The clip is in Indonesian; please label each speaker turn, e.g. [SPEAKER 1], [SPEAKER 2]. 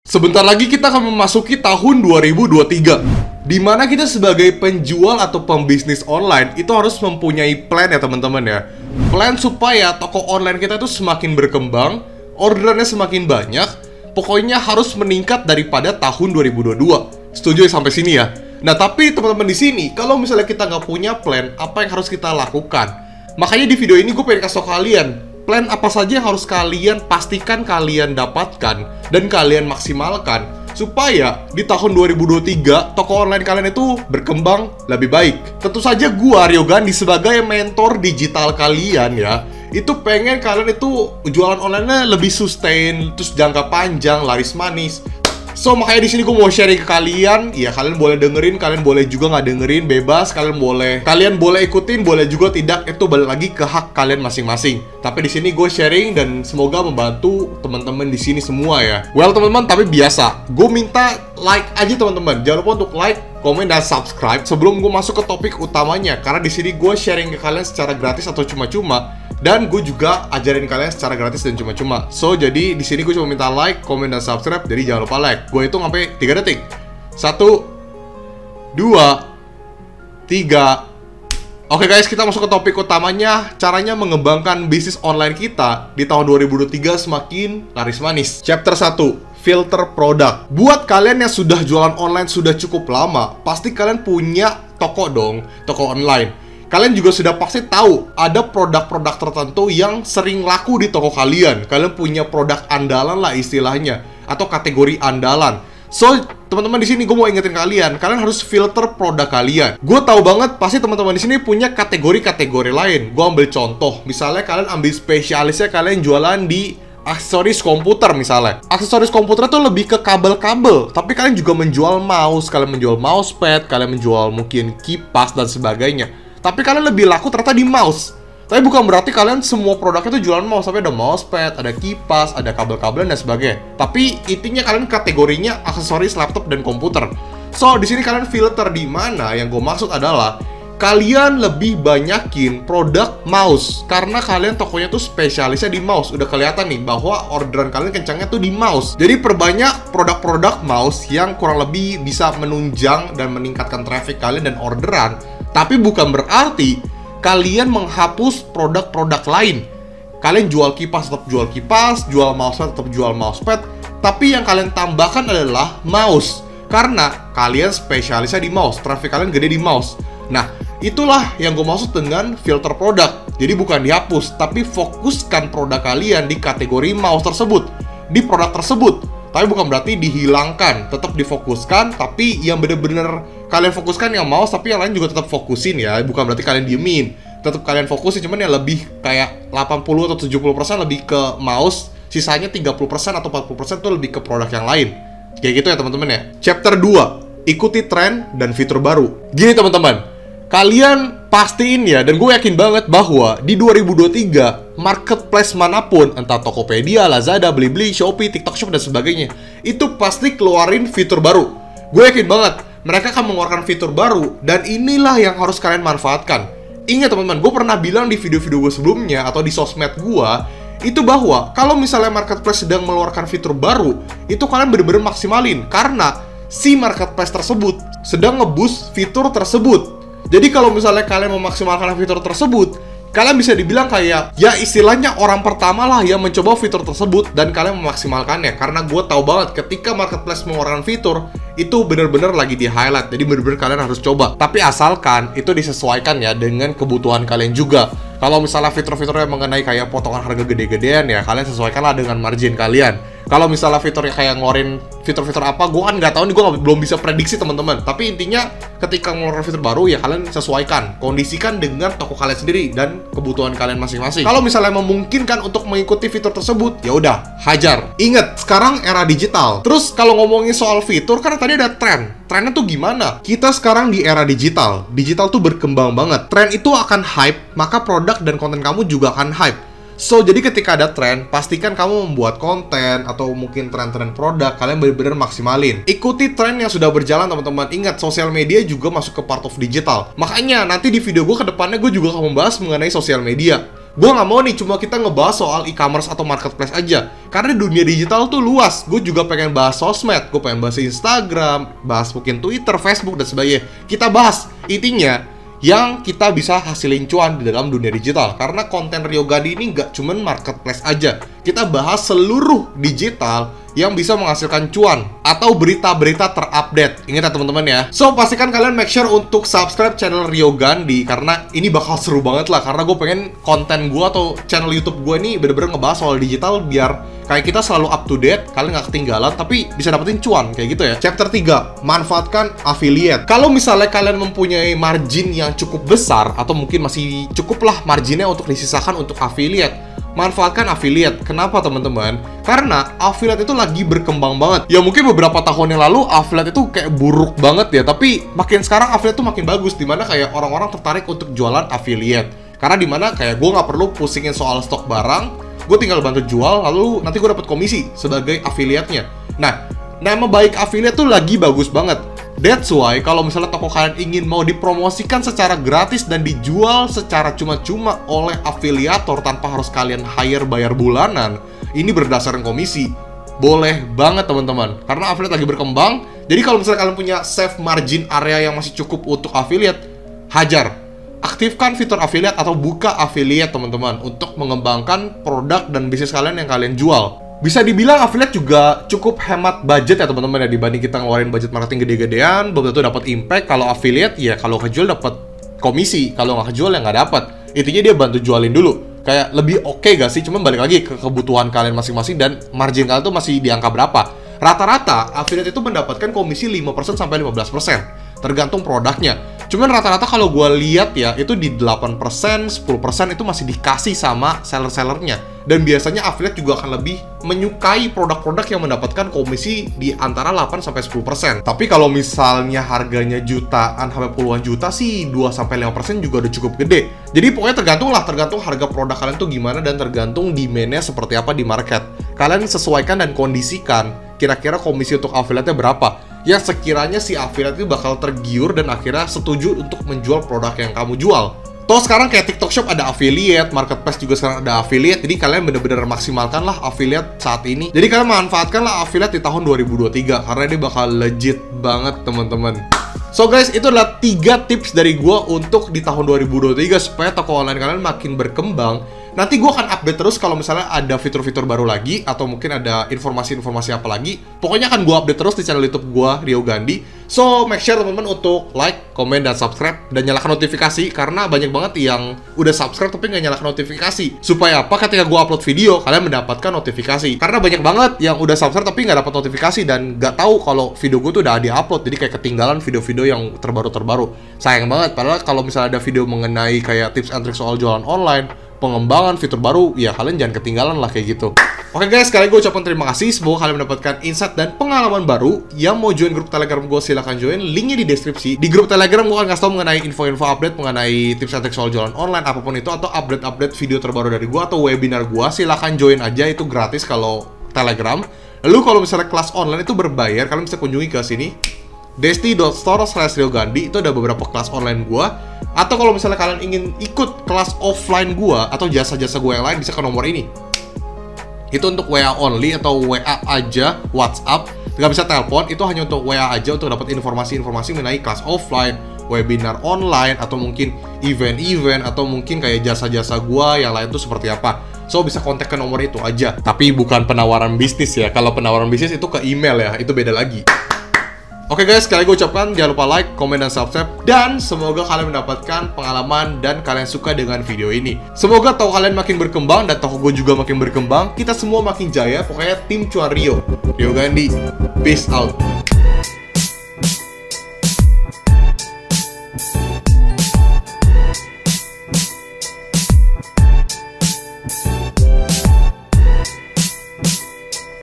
[SPEAKER 1] Sebentar lagi kita akan memasuki tahun 2023, di mana kita sebagai penjual atau pembisnis online itu harus mempunyai plan ya teman-teman ya. Plan supaya toko online kita itu semakin berkembang, orderannya semakin banyak, pokoknya harus meningkat daripada tahun 2022. Setuju ya sampai sini ya? Nah tapi teman-teman di sini, kalau misalnya kita nggak punya plan, apa yang harus kita lakukan? Makanya di video ini gue pengen kasih tau kalian plan apa saja yang harus kalian pastikan kalian dapatkan dan kalian maksimalkan supaya di tahun 2023 toko online kalian itu berkembang lebih baik. Tentu saja gua Rio Gandhi sebagai mentor digital kalian ya, itu pengen kalian itu jualan online-nya lebih sustain, terus jangka panjang, laris manis. So makanya di sini gue mau sharing ke kalian, ya kalian boleh dengerin, kalian boleh juga nggak dengerin, bebas, kalian boleh ikutin, boleh juga tidak, itu balik lagi ke hak kalian masing-masing. Tapi di sini gue sharing dan semoga membantu teman-teman di sini semua ya. Well teman-teman, tapi biasa, gue minta like aja teman-teman, jangan lupa untuk like, komen dan subscribe sebelum gue masuk ke topik utamanya, karena di sini gue sharing ke kalian secara gratis atau cuma-cuma. Dan gue juga ajarin kalian secara gratis dan cuma-cuma. So, jadi di sini gue cuma minta like, komen, dan subscribe. Jadi jangan lupa like. Gue hitung sampai 3 detik. 1, 2, 3. Oke guys, kita masuk ke topik utamanya. Caranya mengembangkan bisnis online kita di tahun 2023 semakin laris manis. Chapter 1, filter produk. Buat kalian yang sudah jualan online sudah cukup lama, pasti kalian punya toko dong, toko online. Kalian juga sudah pasti tahu ada produk-produk tertentu yang sering laku di toko kalian. Kalian punya produk andalan lah istilahnya, atau kategori andalan. So, teman-teman di sini gue mau ingetin kalian harus filter produk kalian. Gue tahu banget pasti teman-teman di sini punya kategori-kategori lain. Gue ambil contoh, misalnya kalian ambil spesialisnya kalian jualan di aksesoris komputer misalnya. Aksesoris komputer tuh lebih ke kabel-kabel, tapi kalian juga menjual mouse, kalian menjual mousepad, kalian menjual mungkin kipas dan sebagainya. Tapi kalian lebih laku ternyata di mouse. Tapi bukan berarti kalian semua produk itu jualan mouse. Tapi ada mousepad, ada kipas, ada kabel-kabelan dan sebagainya. Tapi intinya kalian kategorinya aksesoris laptop dan komputer. So, di sini kalian filter di mana yang gue maksud adalah kalian lebih banyakin produk mouse karena kalian tokonya tuh spesialisnya di mouse. Udah kelihatan nih bahwa orderan kalian kencangnya tuh di mouse. Jadi perbanyak produk-produk mouse yang kurang lebih bisa menunjang dan meningkatkan traffic kalian dan orderan. Tapi bukan berarti kalian menghapus produk-produk lain. Kalian jual kipas tetap jual kipas, jual mousepad tetap jual mousepad, tapi yang kalian tambahkan adalah mouse karena kalian spesialisnya di mouse, traffic kalian gede di mouse. Nah, itulah yang gue maksud dengan filter produk. Jadi bukan dihapus, tapi fokuskan produk kalian di kategori mouse tersebut, di produk tersebut. Tapi bukan berarti dihilangkan, tetap difokuskan, tapi yang bener-bener kalian fokuskan yang mouse, tapi yang lain juga tetap fokusin ya. Bukan berarti kalian diemin, tetap kalian fokusin, cuman yang lebih kayak 80 atau 70% lebih ke mouse, sisanya 30% atau 40% tuh lebih ke produk yang lain. Kayak gitu ya teman-teman ya. Chapter 2, ikuti tren dan fitur baru. Gini teman-teman, kalian pastiin ya, dan gue yakin banget bahwa di 2023 marketplace manapun, entah Tokopedia, Lazada, Blibli, Shopee, TikTok Shop dan sebagainya, itu pasti keluarin fitur baru. Gue yakin banget mereka akan mengeluarkan fitur baru, dan inilah yang harus kalian manfaatkan. Ingat teman-teman, gue pernah bilang di video-video gue sebelumnya atau di sosmed gue itu bahwa kalau misalnya marketplace sedang mengeluarkan fitur baru, itu kalian bener-bener maksimalin karena si marketplace tersebut sedang nge-boost fitur tersebut. Jadi kalau misalnya kalian memaksimalkan fitur tersebut, kalian bisa dibilang kayak ya istilahnya orang pertama lah yang mencoba fitur tersebut dan kalian memaksimalkannya. Karena gue tahu banget ketika marketplace mengeluarkan fitur itu bener-bener lagi di highlight, jadi bener-bener kalian harus coba. Tapi asalkan itu disesuaikan ya dengan kebutuhan kalian juga. Kalau misalnya fitur-fiturnya mengenai kayak potongan harga gede-gedean ya, kalian sesuaikanlah dengan margin kalian. Kalau misalnya fiturnya kayak ngeluarin fitur-fitur apa, gue kan nggak tahu nih, gue belum bisa prediksi teman-teman. Tapi intinya ketika ngeluarin fitur baru ya kalian sesuaikan, kondisikan dengan toko kalian sendiri dan kebutuhan kalian masing-masing. Kalau misalnya memungkinkan untuk mengikuti fitur tersebut, ya udah hajar. Ingat, sekarang era digital. Terus kalau ngomongin soal fitur, karena tadi ada tren. Trennya tuh gimana? Kita sekarang di era digital. Digital tuh berkembang banget. Tren itu akan hype, maka produk dan konten kamu juga akan hype. So, jadi ketika ada tren, pastikan kamu membuat konten atau mungkin tren-tren produk, kalian benar-benar maksimalin. Ikuti tren yang sudah berjalan, teman-teman. Ingat, sosial media juga masuk ke part of digital. Makanya, nanti di video gue ke depannya gue juga akan membahas mengenai sosial media. Gue nggak mau nih cuma kita ngebahas soal e-commerce atau marketplace aja. Karena dunia digital tuh luas. Gue juga pengen bahas sosmed, gue pengen bahas Instagram, bahas mungkin Twitter, Facebook, dan sebagainya. Kita bahas. Intinya, yang kita bisa hasilin cuan di dalam dunia digital. Karena konten Rio Gandhi ini nggak cuman marketplace aja. Kita bahas seluruh digital yang bisa menghasilkan cuan atau berita-berita terupdate. Ingat ya teman-teman ya. So, pastikan kalian make sure untuk subscribe channel Rio Gandhi karena ini bakal seru banget lah. Karena gue pengen konten gue atau channel YouTube gue ini bener-bener ngebahas soal digital biar kayak kita selalu up to date, kalian nggak ketinggalan, tapi bisa dapetin cuan kayak gitu ya. Chapter 3, manfaatkan affiliate. Kalau misalnya kalian mempunyai margin yang cukup besar atau mungkin masih cukup lah marginnya untuk disisakan untuk affiliate, manfaatkan affiliate. Kenapa teman-teman? Karena affiliate itu lagi berkembang banget. Ya mungkin beberapa tahun yang lalu affiliate itu kayak buruk banget ya, tapi makin sekarang affiliate itu makin bagus, dimana kayak orang-orang tertarik untuk jualan affiliate. Karena dimana kayak gue nggak perlu pusingin soal stok barang, gue tinggal bantu jual, lalu nanti gue dapat komisi sebagai affiliate-nya. Nah, nama baik affiliate tuh lagi bagus banget. That's why kalau misalnya toko kalian ingin mau dipromosikan secara gratis dan dijual secara cuma-cuma oleh afiliator tanpa harus kalian hire bayar bulanan, ini berdasarkan komisi. Boleh banget teman-teman, karena affiliate lagi berkembang. Jadi kalau misalnya kalian punya safe margin area yang masih cukup untuk affiliate, hajar. Aktifkan fitur affiliate atau buka affiliate teman-teman untuk mengembangkan produk dan bisnis kalian yang kalian jual. Bisa dibilang affiliate juga cukup hemat budget ya teman-teman ya, dibanding kita ngeluarin budget marketing gede-gedean, belum tentu dapat impact. Kalau affiliate ya kalau kejual dapat komisi, kalau nggak kejual ya nggak dapat. Intinya dia bantu jualin dulu. Kayak lebih oke gak sih? Cuman balik lagi ke kebutuhan kalian masing-masing dan margin kalian tuh masih di angka berapa. Rata-rata affiliate itu mendapatkan komisi 5% sampai 15%, tergantung produknya. Cuman rata-rata kalau gue lihat ya, itu di 8%, 10% itu masih dikasih sama seller-sellernya. Dan biasanya affiliate juga akan lebih menyukai produk-produk yang mendapatkan komisi di antara 8-10%. Tapi kalau misalnya harganya jutaan sampai puluhan juta sih, 2-5% juga udah cukup gede. Jadi pokoknya tergantung harga produk kalian tuh gimana dan tergantung demand-nya seperti apa di market. Kalian sesuaikan dan kondisikan kira-kira komisi untuk affiliate-nya berapa. Ya sekiranya si affiliate itu bakal tergiur dan akhirnya setuju untuk menjual produk yang kamu jual. Toh sekarang kayak TikTok Shop ada affiliate, marketplace juga sekarang ada affiliate. Jadi kalian bener-bener maksimalkanlah affiliate saat ini. Jadi kalian manfaatkanlah affiliate di tahun 2023 karena dia bakal legit banget teman-teman. So guys, itu adalah 3 tips dari gue untuk di tahun 2023 supaya toko online kalian makin berkembang. Nanti gue akan update terus kalau misalnya ada fitur-fitur baru lagi atau mungkin ada informasi-informasi apa lagi. Pokoknya akan gue update terus di channel YouTube gue, Rio Gandhi. So, make sure teman-teman untuk like, komen, dan subscribe. Dan nyalakan notifikasi, karena banyak banget yang udah subscribe tapi nggak nyalakan notifikasi. Supaya apa? Ketika gue upload video, kalian mendapatkan notifikasi. Karena banyak banget yang udah subscribe tapi nggak dapat notifikasi dan nggak tahu kalau video gue tuh udah di-upload. Jadi kayak ketinggalan video-video yang terbaru-terbaru. Sayang banget, padahal kalau misalnya ada video mengenai kayak tips and tricks soal jualan online, pengembangan fitur baru, ya kalian jangan ketinggalan lah kayak gitu. Oke guys, sekali gue ucapkan terima kasih. Semoga kalian mendapatkan insight dan pengalaman baru. Yang mau join grup Telegram gue silahkan join, linknya di deskripsi. Di grup Telegram gue akan ngasih tau mengenai info-info update mengenai tips and tricks soal jualan online, apapun itu, atau update-update video terbaru dari gue atau webinar gue. Silahkan join aja, itu gratis kalau Telegram. Lalu kalau misalnya kelas online itu berbayar, kalian bisa kunjungi ke sini, desti.store/riogandhi. Itu ada beberapa kelas online gue. Atau kalau misalnya kalian ingin ikut kelas offline gue atau jasa-jasa gue yang lain, bisa ke nomor ini. Itu untuk WA only atau WA aja, WhatsApp. Nggak bisa telepon, itu hanya untuk WA aja untuk dapat informasi-informasi mengenai kelas offline, webinar online, atau mungkin event-event, atau mungkin kayak jasa-jasa gue yang lain tuh seperti apa. So, bisa kontak ke nomor itu aja. Tapi bukan penawaran bisnis ya. Kalau penawaran bisnis itu ke email ya, itu beda lagi. Oke guys, sekali gue ucapkan jangan lupa like, komen, dan subscribe. Dan semoga kalian mendapatkan pengalaman dan kalian suka dengan video ini. Semoga toko kalian makin berkembang dan toko gue juga makin berkembang. Kita semua makin jaya. Pokoknya tim Cuan Rio Gandhi. Peace out.